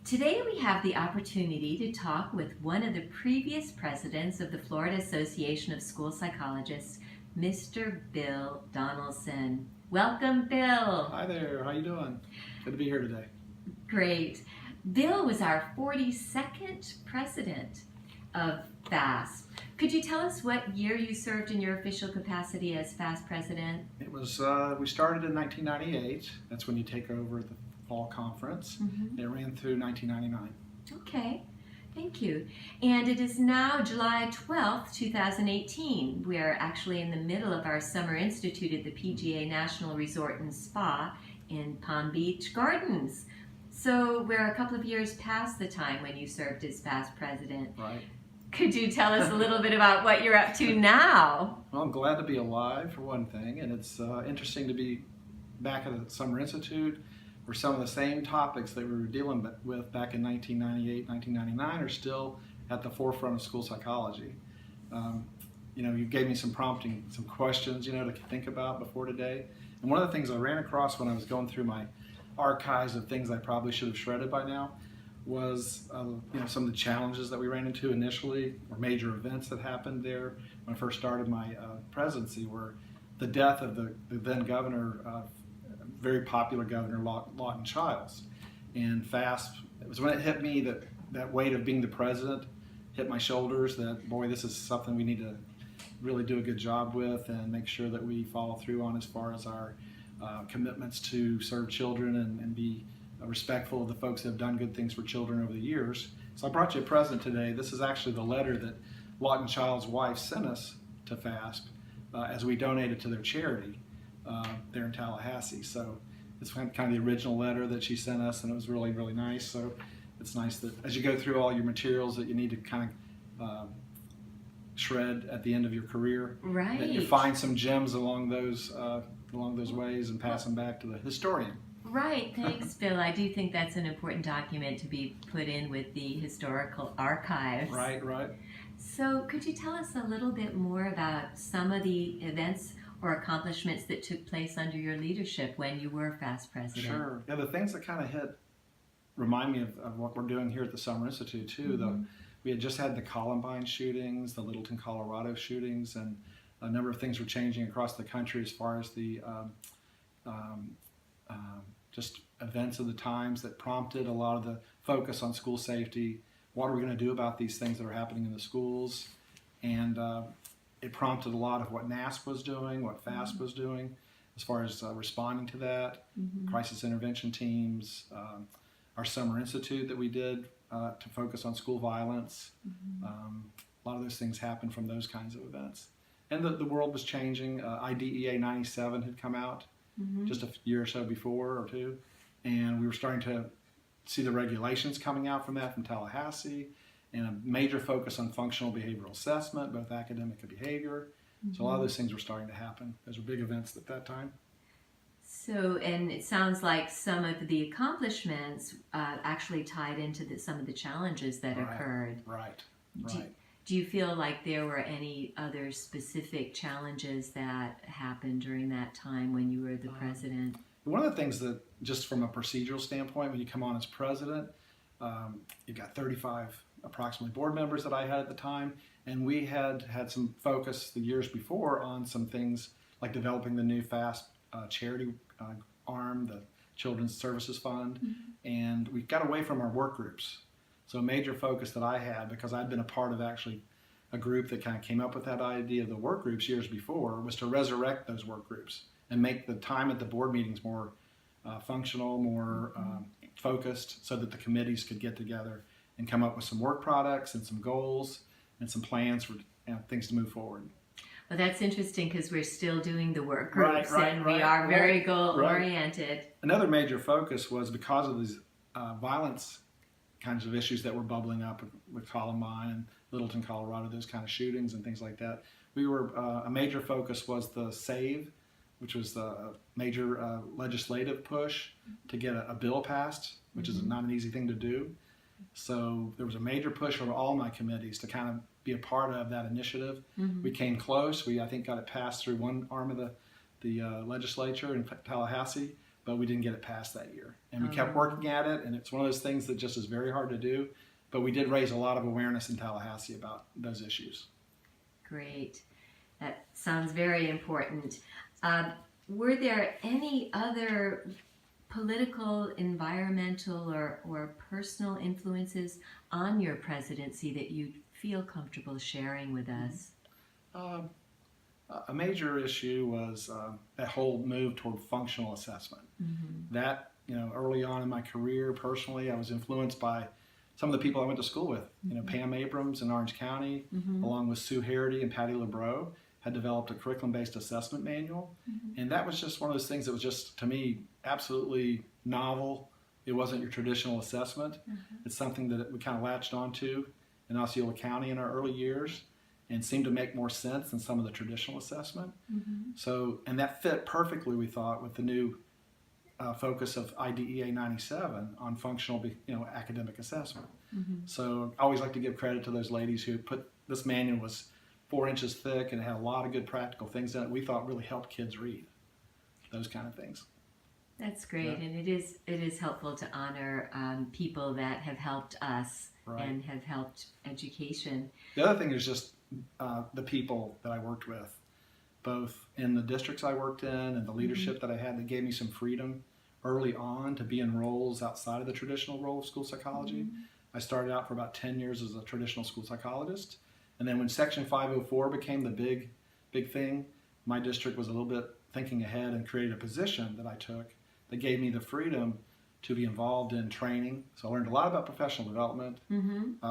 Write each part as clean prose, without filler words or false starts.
Today we have the opportunity to talk with one of the previous presidents of the Florida Association of School Psychologists, Mr. Bill Donelson. Welcome, Bill. Hi there, how you doing? Good to be here today. Great. Bill was our 42nd president of FASP. Could you tell us what year you served in your official capacity as FASP president? It was, we started in 1998. That's when you take over the fall conference. It ran through 1999. Okay, thank you. And it is now July 12th, 2018. We're actually in the middle of our Summer Institute at the PGA National Resort and Spa in Palm Beach Gardens. So we're a couple of years past the time when you served as FASP president. Right. Could you tell us a little bit about what you're up to now? Well, I'm glad to be alive, for one thing, and it's interesting to be back at the Summer Institute, where some of the same topics that we were dealing with back in 1998, 1999 are still at the forefront of school psychology. You gave me some prompting, some questions, to think about before today. And one of the things I ran across when I was going through my archives of things I probably should have shredded by now was some of the challenges that we ran into initially, or major events that happened there when I first started my presidency, were the death of the then governor, very popular governor, Lawton Chiles. And FASP, it was when it hit me that weight of being the president hit my shoulders, that boy, this is something we need to really do a good job with and make sure that we follow through on as far as our commitments to serve children and be respectful of the folks that have done good things for children over the years. So I brought you a present today. This is actually the letter that Lawton Chiles' wife sent us to FASP as we donated to their charity there in Tallahassee. So it's kind of the original letter that she sent us, and it was really, really nice. So it's nice that as you go through all your materials that you need to kind of shred at the end of your career, right, that you find some gems along those ways and pass them back to the historian. Right, thanks, Bill. I do think that's an important document to be put in with the historical archives. Right. So could you tell us a little bit more about some of the events or accomplishments that took place under your leadership when you were FASP president? Sure. Yeah, the things that kind of remind me of what we're doing here at the Summer Institute too. We had just had the Columbine shootings, the Littleton, Colorado shootings, and a number of things were changing across the country as far as the just events of the times that prompted a lot of the focus on school safety. What are we going to do about these things that are happening in the schools? And it prompted a lot of what NASP was doing, what FASP was doing, as far as responding to that, crisis intervention teams, our Summer Institute that we did to focus on school violence. A lot of those things happened from those kinds of events. And the world was changing. IDEA 97 had come out just a year or so before, or two, and we were starting to see the regulations coming out from that from Tallahassee, and a major focus on functional behavioral assessment, both academic and behavior. So a lot of those things were starting to happen. Those were big events at that time. So, and it sounds like some of the accomplishments actually tied into some of the challenges that occurred. Right. Do you feel like there were any other specific challenges that happened during that time when you were the president? One of the things that, just from a procedural standpoint, when you come on as president, you've got 35 approximately board members that I had at the time, and we had some focus the years before on some things like developing the new FASP charity arm, the Children's Services Fund, and we got away from our work groups. So a major focus that I had, because I'd been a part of actually a group that kind of came up with that idea of the work groups years before, was to resurrect those work groups and make the time at the board meetings more functional, more focused, so that the committees could get together and come up with some work products and some goals and some plans for things to move forward. Well, that's interesting because we're still doing the work groups and we are are very goal-oriented. Another major focus was because of these violence kinds of issues that were bubbling up with Columbine and Littleton, Colorado, those kind of shootings and things like that. We were a major focus was the SAVE, which was the major legislative push to get a bill passed, which is not an easy thing to do. So there was a major push from all my committees to kind of be a part of that initiative. We came close. We, I think, got it passed through one arm of the legislature in Tallahassee, but we didn't get it passed that year. And we kept working at it, and it's one of those things that just is very hard to do. But we did raise a lot of awareness in Tallahassee about those issues. Great. That sounds very important. Were there any other political, environmental, or personal influences on your presidency that you feel comfortable sharing with us? A major issue was that whole move toward functional assessment. That, early on in my career, personally, I was influenced by some of the people I went to school with. Pam Abrams in Orange County, along with Sue Harity and Patty LeBreau, had developed a curriculum-based assessment manual. And that was just one of those things that was just, to me, absolutely novel. It wasn't your traditional assessment. It's something that we kind of latched onto in Osceola County in our early years and seemed to make more sense than some of the traditional assessment. So, and that fit perfectly, we thought, with the new focus of IDEA 97 on functional, academic assessment. So I always like to give credit to those ladies who put, this manual was 4 inches thick and it had a lot of good practical things in it we thought really helped kids read. Those kind of things. That's great, and it is helpful to honor people that have helped us and have helped education. The other thing is just the people that I worked with, both in the districts I worked in and the leadership that I had, that gave me some freedom early on to be in roles outside of the traditional role of school psychology. I started out for about 10 years as a traditional school psychologist, and then when Section 504 became the big thing, my district was a little bit thinking ahead and created a position that I took that gave me the freedom to be involved in training. So I learned a lot about professional development.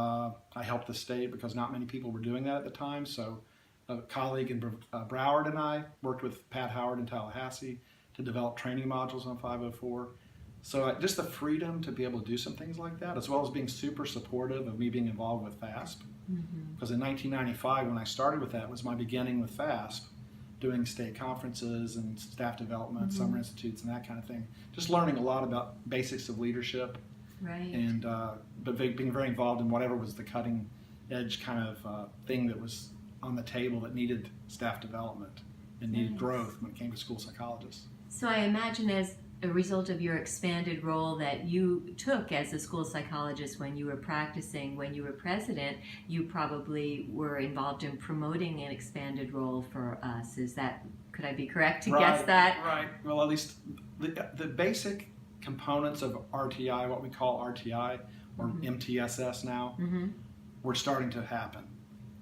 I helped the state because not many people were doing that at the time. So a colleague in Broward and I worked with Pat Howard in Tallahassee to develop training modules on 504. So just the freedom to be able to do some things like that, as well as being super supportive of me being involved with FASP. Because in 1995, when I started with that, was my beginning with FASP, doing state conferences and staff development, summer institutes, and that kind of thing. Just learning a lot about basics of leadership, and but being very involved in whatever was the cutting edge kind of thing that was on the table that needed staff development and needed growth when it came to school psychologists. So I imagine as a result of your expanded role that you took as a school psychologist when you were practicing, when you were president, you probably were involved in promoting an expanded role for us. Could I be correct to guess that? Right. Well, at least the basic components of RTI, what we call RTI or MTSS now, were starting to happen.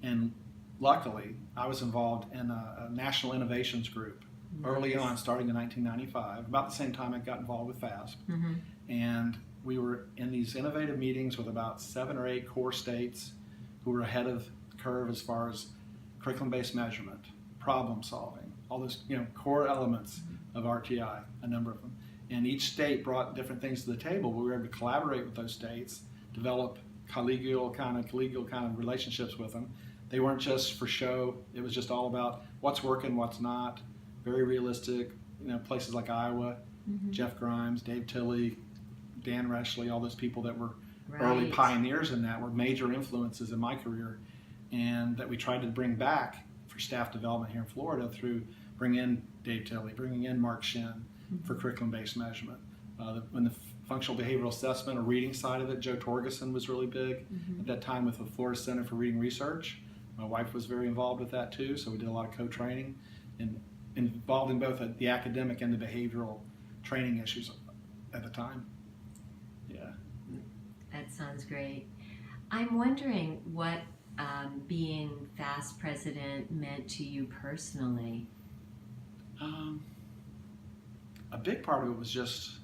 And luckily, I was involved in a national innovations group early on, starting in 1995, about the same time I got involved with FASP. And we were in these innovative meetings with about 7 or 8 core states who were ahead of the curve as far as curriculum-based measurement, problem solving, all those core elements of RTI, a number of them. And each state brought different things to the table. We were able to collaborate with those states, develop collegial kind of relationships with them. They weren't just for show. It was just all about what's working, what's not. Very realistic, places like Iowa, Jeff Grimes, Dave Tilley, Dan Reshley, all those people that were early pioneers in that were major influences in my career, and that we tried to bring back for staff development here in Florida through bringing in Dave Tilley, bringing in Mark Shin for curriculum-based measurement. When the functional behavioral assessment or reading side of it, Joe Torgeson was really big at that time with the Florida Center for Reading Research. My wife was very involved with that too, so we did a lot of co-training and involved in both the academic and the behavioral training issues at the time. Yeah. That sounds great. I'm wondering what being FASP president meant to you personally. A big part of it was just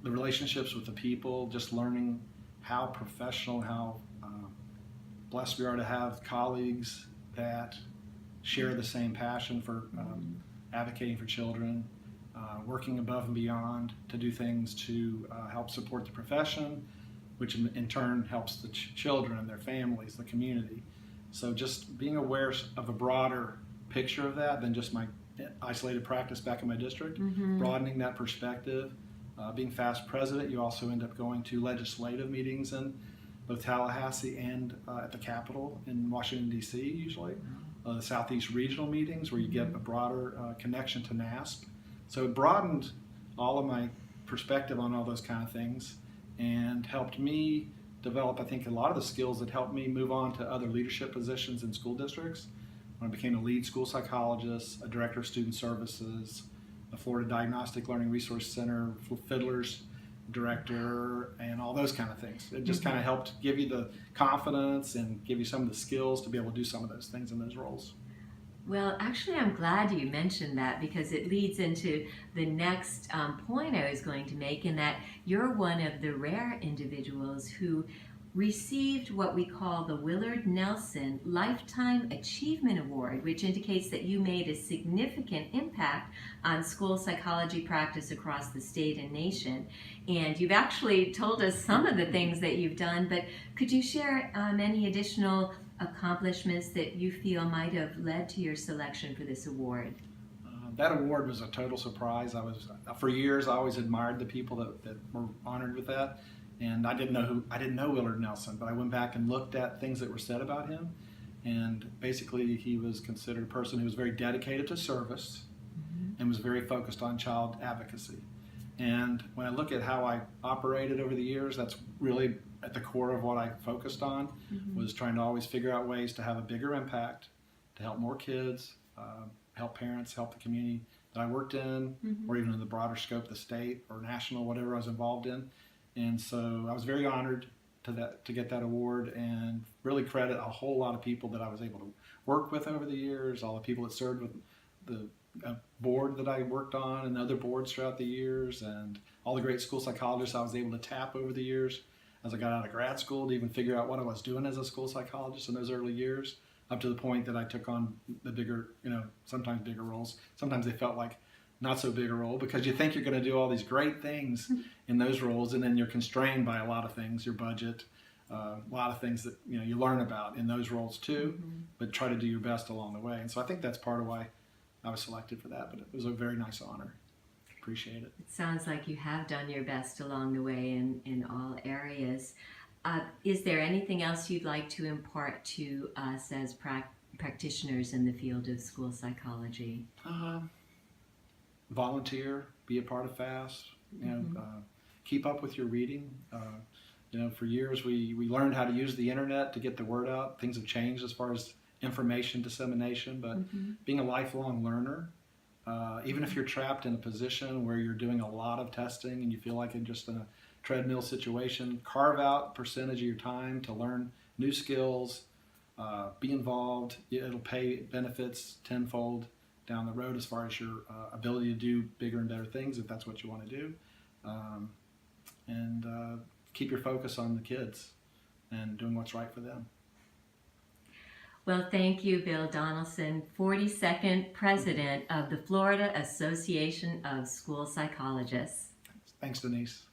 the relationships with the people, just learning how professional, how blessed we are to have colleagues that share the same passion for advocating for children, working above and beyond to do things to help support the profession, which in turn helps the children, their families, the community. So just being aware of a broader picture of that than just my isolated practice back in my district, broadening that perspective. Being FASP president, you also end up going to legislative meetings in both Tallahassee and at the Capitol in Washington, D.C. usually. The Southeast regional meetings where you get a broader connection to NASP. So it broadened all of my perspective on all those kind of things and helped me develop, I think, a lot of the skills that helped me move on to other leadership positions in school districts. When I became a lead school psychologist, a director of student services, a Florida Diagnostic Learning Resource Center, Fiddlers director, and all those kind of things. It just kind of helped give you the confidence and give you some of the skills to be able to do some of those things in those roles. Well, actually, I'm glad you mentioned that because it leads into the next point I was going to make, in that you're one of the rare individuals who received what we call the William Donelson Lifetime Achievement Award, which indicates that you made a significant impact on school psychology practice across the state and nation. And you've actually told us some of the things that you've done, but could you share any additional accomplishments that you feel might have led to your selection for this award? That award was a total surprise. For years, I always admired the people that were honored with that. And I didn't know Willard Donelson, but I went back and looked at things that were said about him. And basically, he was considered a person who was very dedicated to service and was very focused on child advocacy. And when I look at how I operated over the years, that's really at the core of what I focused on, was trying to always figure out ways to have a bigger impact, to help more kids, help parents, help the community that I worked in, or even in the broader scope of the state or national, whatever I was involved in. And so I was very honored to get that award, and really credit a whole lot of people that I was able to work with over the years, all the people that served with the board that I worked on and other boards throughout the years, and all the great school psychologists I was able to tap over the years as I got out of grad school to even figure out what I was doing as a school psychologist in those early years, up to the point that I took on the bigger, sometimes bigger roles. Sometimes they felt like not so big a role, because you think you're going to do all these great things in those roles, and then you're constrained by a lot of things, your budget, a lot of things that you learn about in those roles too, but try to do your best along the way. And so I think that's part of why I was selected for that, but it was a very nice honor. Appreciate it. It sounds like you have done your best along the way in all areas. Is there anything else you'd like to impart to us as practitioners in the field of school psychology? Volunteer, be a part of FASP, keep up with your reading. For years we learned how to use the internet to get the word out. Things have changed as far as information dissemination, but being a lifelong learner, even if you're trapped in a position where you're doing a lot of testing and you feel like you're just in a treadmill situation, carve out a percentage of your time to learn new skills, be involved. It'll pay benefits tenfold down the road as far as your ability to do bigger and better things if that's what you want to do. And keep your focus on the kids and doing what's right for them. Well, thank you, Bill Donelson, 42nd President of the Florida Association of School Psychologists. Thanks, Denise.